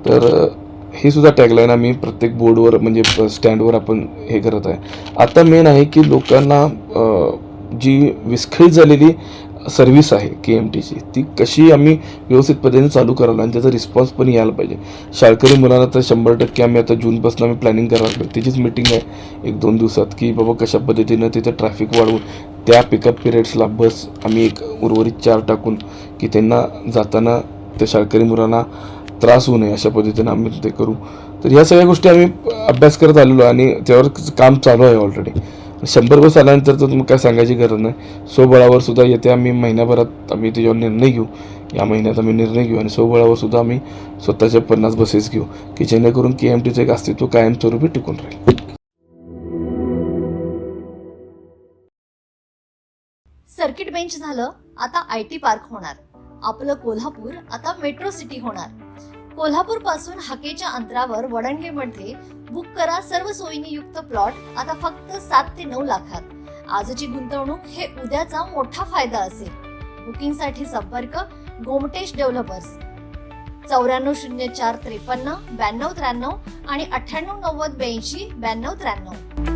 तर हे सुद्धा टॅगलाईन आम्ही प्रत्येक बोर्डवर म्हणजे स्टँडवर आपण हे करत आहे. आता मेन आहे की लोकांना जी विस्कळीत झालेली सर्व्हिस आहे KMTची ती कशी आम्ही व्यवस्थित पद्धतीने चालू करायला आणि त्याचा रिस्पॉन्स पण यायला पाहिजे. शाळकरी मुलांना तर 100% आम्ही आता जूनपासून आम्ही प्लॅनिंग करायला लागलो. त्याचीच मीटिंग आहे 1-2 दिवसात की बाबा कशा पद्धतीनं तिथं ट्रॅफिक वाढवून त्या पिकअप पिरियड्सला बस आम्ही एक उर्वरित 4 टाकून की त्यांना जाताना त्या शाळकरी मुलांना त्रास होऊ नये अशा पद्धतीनं आम्ही ते करू. तर ह्या सगळ्या गोष्टी आम्ही अभ्यास करत आलेलो आणि त्यावर काम चालू आहे ऑलरेडी. 100 बस आल्यानंतर तर तुम्ही काय सांगायची गरज नाही. स्वबळावर सुद्धा येत्या आम्ही महिन्याभरात आम्ही त्याच्यावर निर्णय घेऊ. या महिन्यात आम्ही निर्णय घेऊ आणि स्वबळावर सुद्धा आम्ही स्वतःच्या 50 बसेस घेऊ की जेणेकरून KMTचं एक अस्तित्व कायमस्वरूपी टिकून राहील. सर्किट बेंच झालं, आता IT पार्क होणार. आपलं कोल्हापूर आता मेट्रो सिटी होणार. कोल्हापूर पासून हाकेच्या अंतरावर वडणगेमध्ये बुक करा सर्व सोयींनी युक्त प्लॉट आता फक्त 7 ते 9 लाखात. आजची गुंतवणूक हे उद्याचा मोठा फायदा असेल. बुकिंगसाठी संपर्क गोमटेश डेव्हलपर्स 940453 9293 आणि 989082 9293.